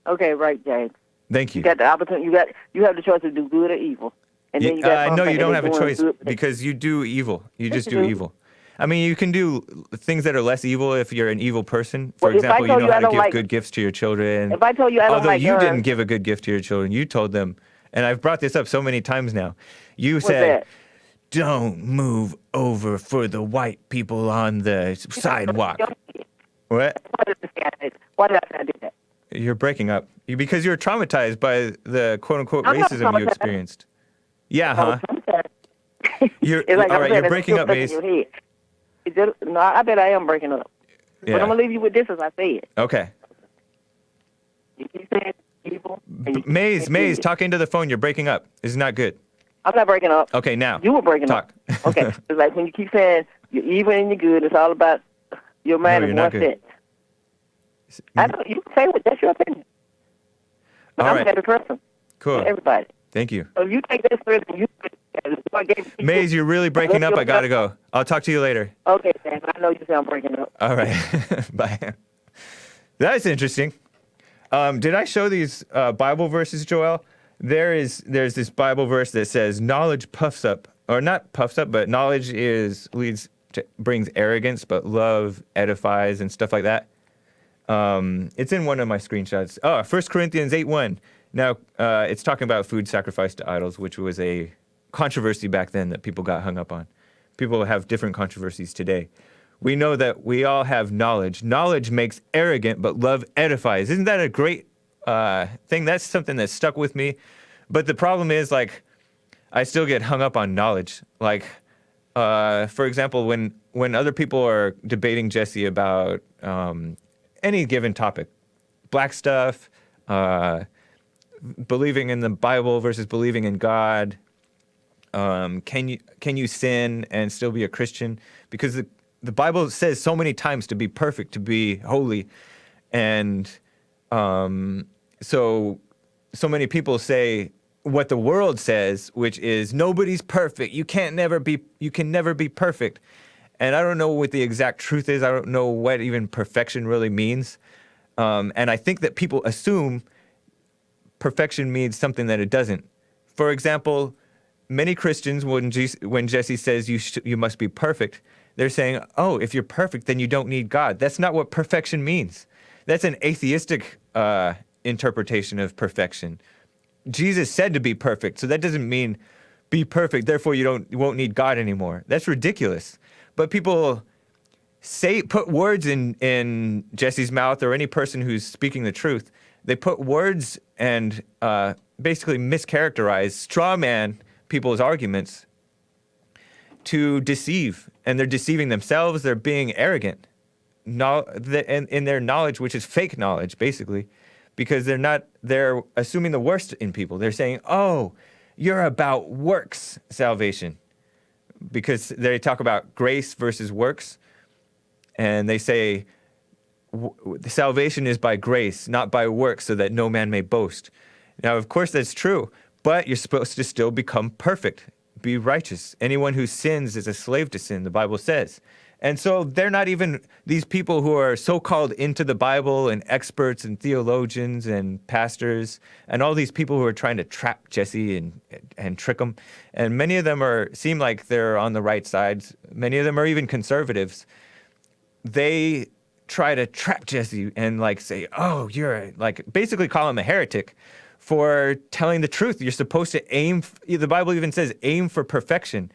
Okay, right, James. Thank you. You got the opportunity. You have the choice to do good or evil. And then you got no, you don't have a choice because you do evil. You just do evil. I mean, you can do things that are less evil if you're an evil person. For example, you know how to give good gifts to your children. If I told you I don't like guns. Although you didn't give a good gift to your children, you told them, and I've brought this up so many times now. You said, "Don't move over for the white people on the sidewalk." What? Why did I do that? You're breaking up. Because you're traumatized by the quote-unquote racism you experienced. Yeah, huh? All right, you're breaking up, Maze. No, I bet I am breaking up. Yeah. But I'm going to leave you with this as I say it. Okay. You keep saying evil. Maze, talk into the phone. You're breaking up. This is not good. I'm not breaking up. Okay, now. You were breaking up. Okay. It's like when you keep saying you're evil and you're good, it's all about your mind and what's it. I know, you can say what, that's your opinion. But I'm a better person. Cool. Everybody. Thank you. So if you take this person, Maze, you're really breaking up. I gotta go. I'll talk to you later. Okay, Sam. I know you sound breaking up. All right. Bye. That's interesting. Did I show these Bible verses, Joel? There's this Bible verse that says knowledge puffs up, or not puffs up, but knowledge brings arrogance, but love edifies and stuff like that. It's in one of my screenshots. 1 Corinthians 8:1. Now, it's talking about food sacrificed to idols, which was a controversy back then that people got hung up on. People have different controversies today. We know that we all have knowledge. Knowledge makes arrogant, but love edifies. Isn't that a great thing? That's something that stuck with me. But the problem is, like, I still get hung up on knowledge. Like, for example, when other people are debating Jesse about any given topic, black stuff, believing in the Bible versus believing in God, can you sin and still be a Christian? Because the Bible says so many times to be perfect, to be holy, and so many people say what the world says, which is nobody's perfect. You can never be perfect. And I don't know what the exact truth is. I don't know what even perfection really means. And I think that people assume perfection means something that it doesn't. For example, many Christians, when Jesse says you must be perfect, they're saying, oh, if you're perfect, then you don't need God. That's not what perfection means. That's an atheistic interpretation of perfection. Jesus said to be perfect, so that doesn't mean be perfect, therefore you won't need God anymore. That's ridiculous. But people put words in Jesse's mouth, or any person who's speaking the truth. They put words and basically mischaracterize, straw man people's arguments to deceive. And they're deceiving themselves. They're being arrogant in their knowledge, which is fake knowledge, basically, because they're assuming the worst in people. They're saying, oh, you're about works salvation. Because they talk about grace versus works, and they say salvation is by grace, not by works, so that no man may boast. Now, of course, that's true, but you're supposed to still become perfect, be righteous. Anyone who sins is a slave to sin, the Bible says. And so they're not even these people who are so-called into the Bible and experts and theologians and pastors and all these people who are trying to trap Jesse and trick him. And many of them seem like they're on the right sides. Many of them are even conservatives. They try to trap Jesse and like say, oh, you're like basically call him a heretic for telling the truth. You're supposed to the Bible even says aim for perfection.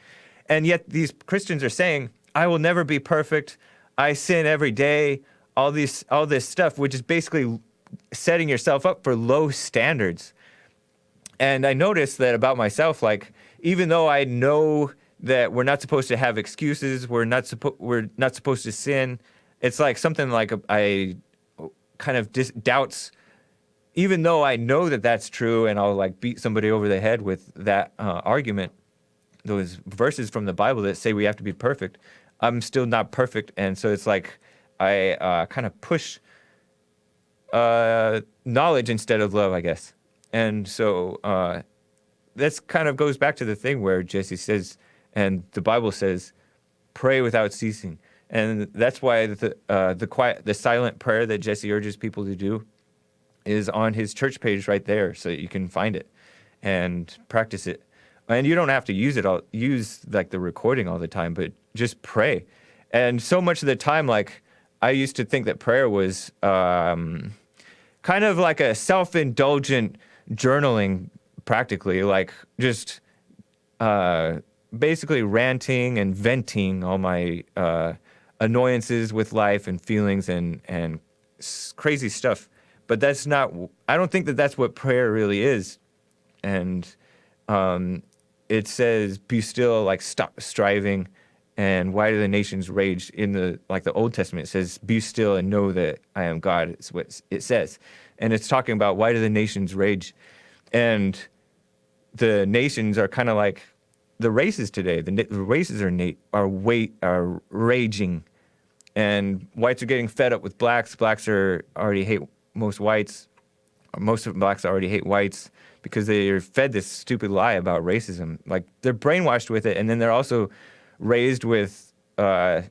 And yet these Christians are saying, I will never be perfect. I sin every day. All this stuff, which is basically setting yourself up for low standards. And I noticed that about myself, like, even though I know that we're not supposed to have excuses, we're not supposed to sin, it's like something like I kind of doubts, even though I know that that's true and I'll like beat somebody over the head with that argument, those verses from the Bible that say we have to be perfect, I'm still not perfect. And so it's like I kind of push knowledge instead of love, I guess. And so this kind of goes back to the thing where Jesse says, and the Bible says, pray without ceasing. And that's why the silent prayer that Jesse urges people to do is on his church page right there, so that you can find it and practice it. And you don't have to use like the recording all the time, but just pray. And so much of the time, like I used to think that prayer was kind of like a self-indulgent journaling, practically, like just basically ranting and venting all my annoyances with life and feelings and crazy stuff. But that's not, I don't think that that's what prayer really is. And it says, be still, like stop striving. And why do the nations rage? In the Old Testament, it says, be still and know that I am God. It's what it says. And it's talking about why do the nations rage? And the nations are kind of like the races today. The races are raging. And whites are getting fed up with blacks. Blacks already hate most whites. Most of blacks already hate whites because they are fed this stupid lie about racism. Like, they're brainwashed with it, and then they're also raised with bad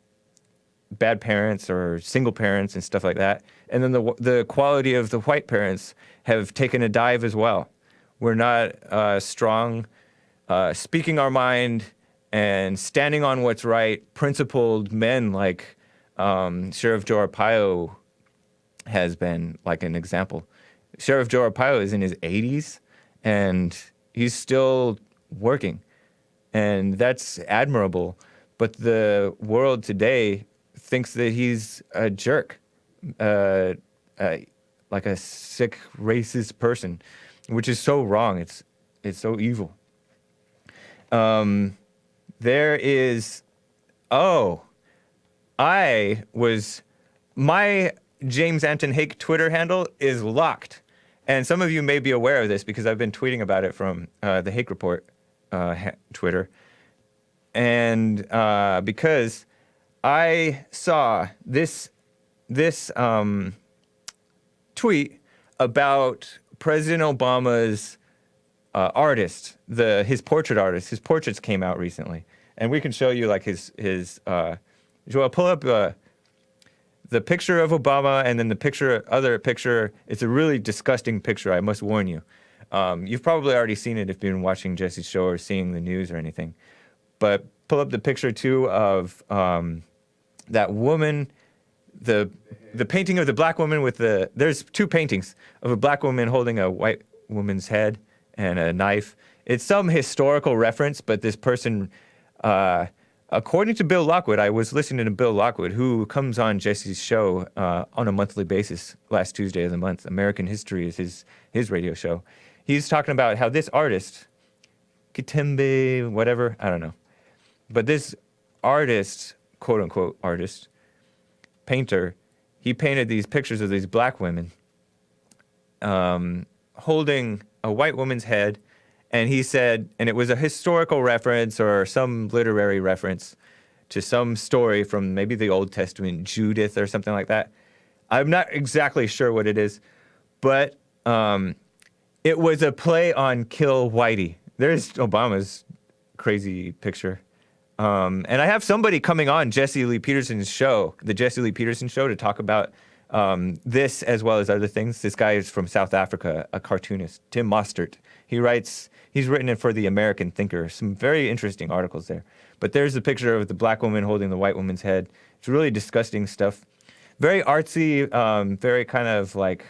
parents or single parents and stuff like that. And then the quality of the white parents have taken a dive as well. We're not strong, speaking our mind and standing on what's right, principled men like Sheriff Joe Arpaio has been, like, an example. Sheriff Joe Arpaio is in his 80s, and he's still working. And that's admirable. But the world today thinks that he's a jerk, like a sick, racist person, which is so wrong. It's so evil. My James Anton Hake Twitter handle is locked. And some of you may be aware of this because I've been tweeting about it from the Hake Report Twitter. And because I saw this tweet about President Obama's artist, his portrait artist. His portraits came out recently. And we can show you like his Joel, pull up the picture of Obama and then the other picture. It's a really disgusting picture, I must warn you. You've probably already seen it if you've been watching Jesse's show or seeing the news or anything. But pull up the picture, too, of that woman, the painting of the black woman with there's two paintings of a black woman holding a white woman's head and a knife. It's some historical reference, but this person, according to Bill Lockwood, I was listening to Bill Lockwood, who comes on Jesse's show on a monthly basis, last Tuesday of the month. American History is his radio show. He's talking about how this artist, Kitembe, whatever, I don't know. But this artist, quote-unquote artist, painter, he painted these pictures of these black women holding a white woman's head, and he said, and it was a historical reference or some literary reference to some story from maybe the Old Testament, Judith or something like that. I'm not exactly sure what it is, but it was a play on Kill Whitey. There's Obama's crazy picture. And I have somebody coming on Jesse Lee Peterson's show, the Jesse Lee Peterson show, to talk about this as well as other things. This guy is from South Africa, a cartoonist, Tim Mostert. He's written it for the American Thinker, some very interesting articles there. But there's a picture of the black woman holding the white woman's head. It's really disgusting stuff. Very artsy, very kind of like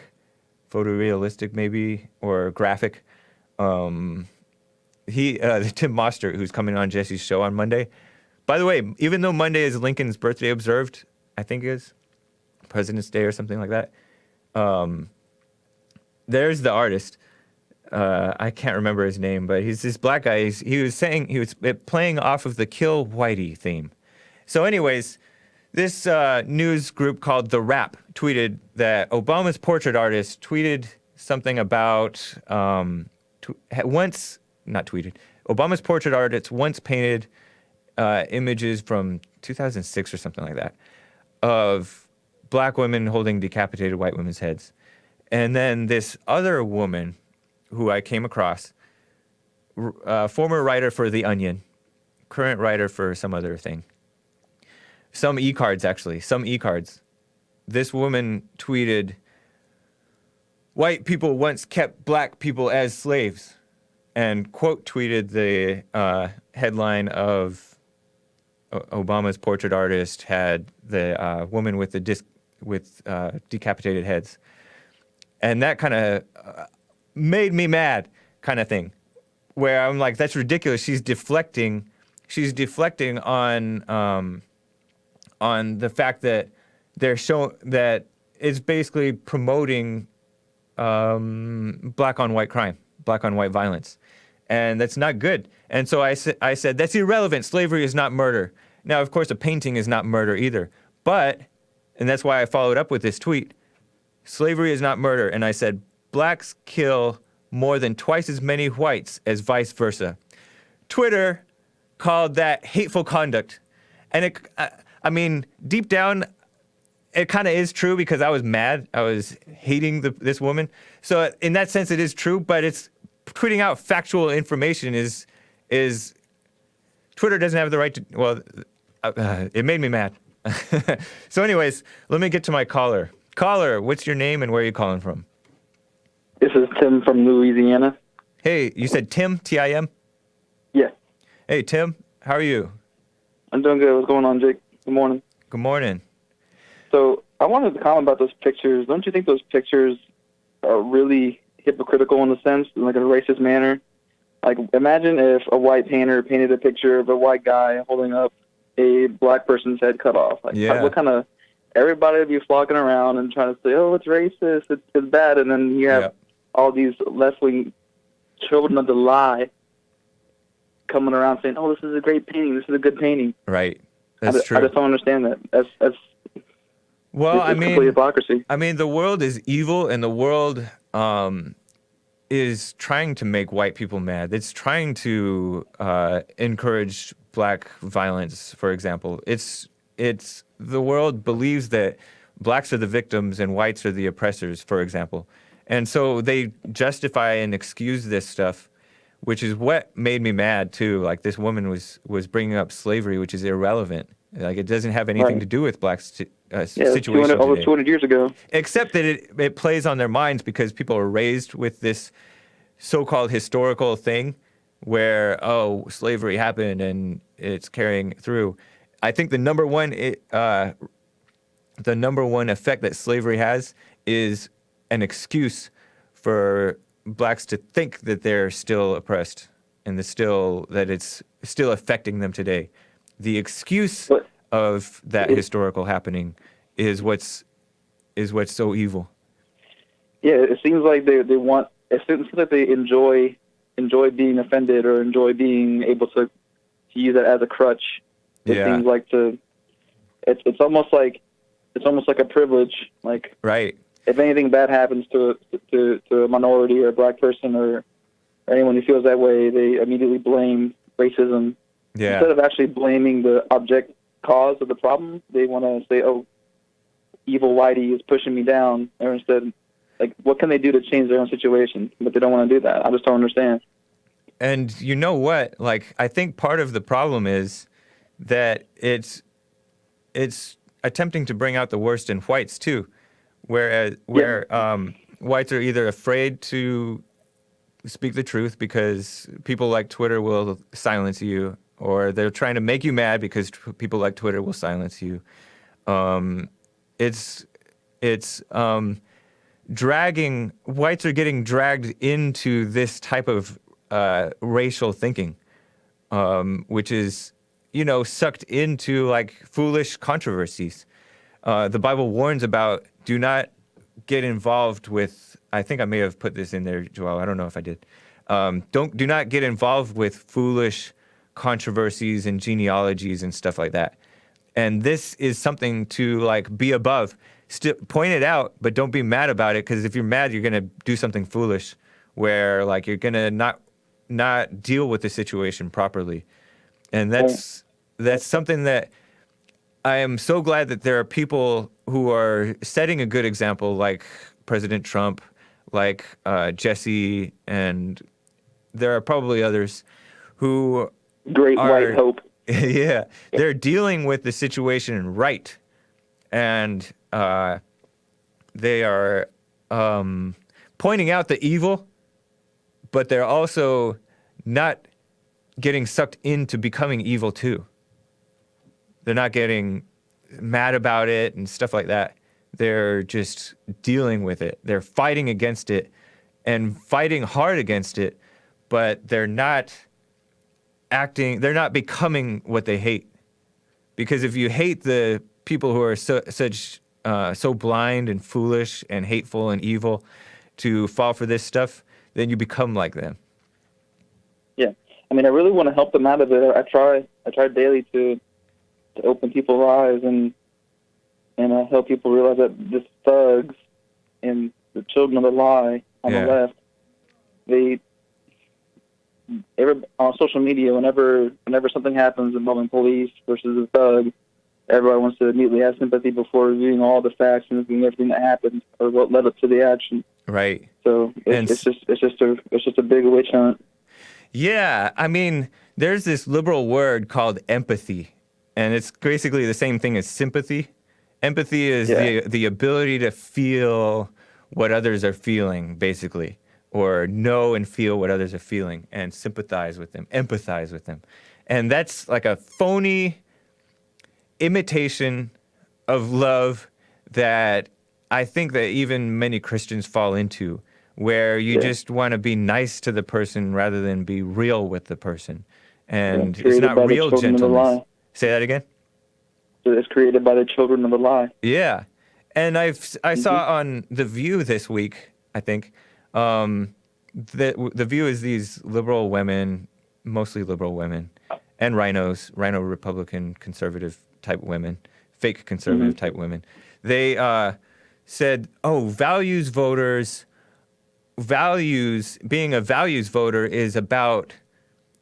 photorealistic maybe, or graphic. Tim Mostert, who's coming on Jesse's show on Monday. By the way, even though Monday is Lincoln's birthday observed, I think it is President's Day or something like that. There's the artist. I can't remember his name, but he's this black guy. He was playing off of the Kill Whitey theme. So anyways, this news group called The Wrap tweeted that Obama's portrait artist tweeted something about Obama's portrait artist once painted images from 2006 or something like that of black women holding decapitated white women's heads. And then this other woman who I came across, former writer for The Onion, current writer for some other thing. Some e-cards. This woman tweeted, "White people once kept black people as slaves," and quote tweeted the headline of Obama's portrait artist had the woman with decapitated heads. And that kind of made me mad, kind of thing, where I'm like, that's ridiculous. She's deflecting on the fact that they're that it's basically promoting black on white crime, black on white violence, and that's not good. And so I said that's irrelevant. Slavery is not murder. Now, of course, a painting is not murder either, and that's why I followed up with this tweet. Slavery is not murder, and I said blacks kill more than twice as many whites as vice versa. Twitter called that hateful conduct, and I mean, deep down, it kind of is true because I was mad. I was hating this woman. So in that sense, it is true, but it's tweeting out factual information is Twitter doesn't have the right to, well, it made me mad. So anyways, let me get to my caller. Caller, what's your name and where are you calling from? This is Tim from Louisiana. Hey, you said Tim, T-I-M? Yeah. Hey, Tim, how are you? I'm doing good. What's going on, Jake? Good morning. Good morning. So I wanted to comment about those pictures. Don't you think those pictures are really hypocritical in a sense, in like a racist manner? Like, imagine if a white painter painted a picture of a white guy holding up a black person's head cut off. Like, yeah. What kind of... Everybody would be flocking around and trying to say, oh, it's racist, it's bad. And then you have all these left-wing children of the lie coming around saying, oh, this is a great painting, this is a good painting. Right. That's true. I just don't understand that. That's well, it's complete hypocrisy. I mean, the world is evil, and the world is trying to make white people mad. It's trying to encourage black violence, for example. It's the world believes that blacks are the victims and whites are the oppressors, for example. And so they justify and excuse this stuff, which is what made me mad, too. Like, this woman was bringing up slavery, which is irrelevant. Like, it doesn't have anything to do with blacks' situation over today. 200 years ago. Except that it plays on their minds because people are raised with this so-called historical thing where, oh, slavery happened and it's carrying through. I think the number one effect that slavery has is an excuse for blacks to think that they're still oppressed and that it's still affecting them today. The excuse of that historical happening is what's so evil. Yeah, it seems like they want. It seems like they enjoy being offended or enjoy being able to use that as a crutch. It seems like it's almost like a privilege. Like, right. If anything bad happens to a minority or a black person or anyone who feels that way, they immediately blame racism. Yeah. Instead of actually blaming the object cause of the problem, they want to say, "Oh, evil whitey is pushing me down," or instead, like, what can they do to change their own situation? But they don't want to do that. I just don't understand. And you know what? Like, I think part of the problem is that it's attempting to bring out the worst in whites too, where whites are either afraid to speak the truth because people like Twitter will silence you, or they're trying to make you mad because people like Twitter will silence you. It's dragging, whites are getting dragged into this type of racial thinking, which is, sucked into like foolish controversies. The Bible warns about do not get involved with, I think I may have put this in there, Joel, I don't know if I did. Do not get involved with foolish controversies and genealogies and stuff like that. And this is something to like be above. Point it out, but don't be mad about it, because if you're mad, you're going to do something foolish where like you're going to not deal with the situation properly. And that's something that I am so glad that there are people who are setting a good example, like President Trump, like Jesse, and there are probably others who Great white hope. Yeah, they're dealing with the situation right, and they are pointing out the evil, but they're also not getting sucked into becoming evil too. They're not getting mad about it and stuff like that. They're just dealing with it. They're fighting against it and fighting hard against it, but they're not becoming what they hate. Because if you hate the people who are so blind and foolish and hateful and evil to fall for this stuff, then you become like them. Yeah. I mean, I really want to help them out of it. I try daily to open people's eyes and help people realize that this thugs and the children of the lie on the left, on social media, whenever something happens involving police versus a thug, everyone wants to immediately have sympathy before reviewing all the facts and reviewing everything that happened or what led up to the action. Right. So it's just a big witch hunt. Yeah, I mean, there's this liberal word called empathy, and it's basically the same thing as sympathy. Empathy is the ability to feel what others are feeling, basically, or know and feel what others are feeling and sympathize with them, empathize with them. And that's like a phony imitation of love that I think that even many Christians fall into, where you just want to be nice to the person rather than be real with the person. And it's not real gentleness. Say that again? It's created by the children of the lie. Yeah. And I saw on The View this week, I think, The View is these liberal women, mostly liberal women, and rhino Republican conservative type women, fake conservative type women. They said, values voters, being a values voter is about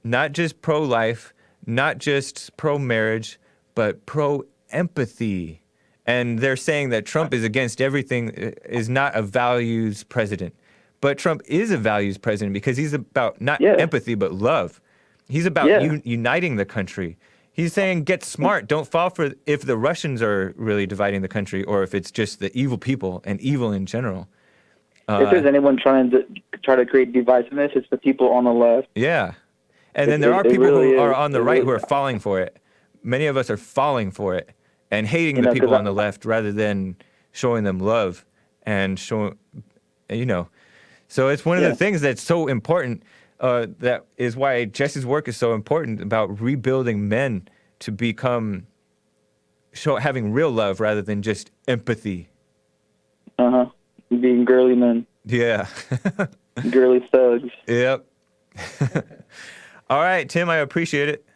not just pro-life, not just pro-marriage, but pro-empathy. And they're saying that Trump is against everything, is not a values president. But Trump is a values president because he's about not empathy, but love. He's about uniting the country. He's saying, get smart. Don't fall for if the Russians are really dividing the country or if it's just the evil people and evil in general. If there's anyone trying to create divisiveness, it's the people on the left. Yeah. And then there are people who are on the right who are falling for it. Many of us are falling for it and hating the people on the left rather than showing them love and showing, So it's one of the things that's so important. That is why Jesse's work is so important about rebuilding men to become having real love rather than just empathy. Being girly men. Yeah. Girly thugs. Yep. All right, Tim, I appreciate it.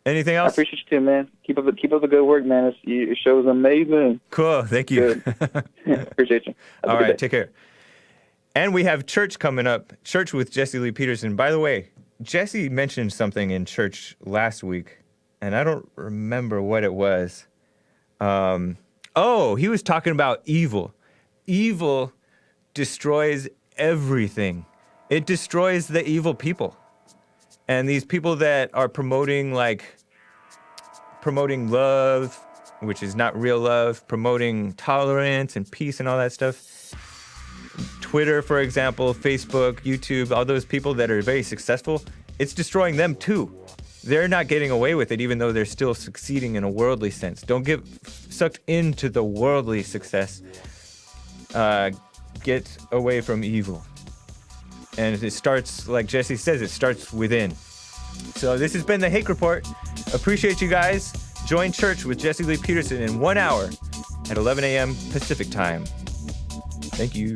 Anything else? I appreciate you too, man. Keep up the good work, man. Your show is amazing. Cool, thank you. Appreciate you. All right, take care. And we have church coming up, Church with Jesse Lee Peterson. By the way, Jesse mentioned something in church last week, and I don't remember what it was. He was talking about evil. Evil destroys everything. It destroys the evil people. And these people that are promoting, like, promoting love, which is not real love, promoting tolerance and peace and all that stuff. Twitter, for example, Facebook, YouTube, all those people that are very successful, it's destroying them too. They're not getting away with it, even though they're still succeeding in a worldly sense. Don't get sucked into the worldly success. Get away from evil. And it starts, like Jesse says, it starts within. So this has been the Hake Report. Appreciate you guys. Join church with Jesse Lee Peterson in 1 hour at 11 a.m. Pacific time. Thank you.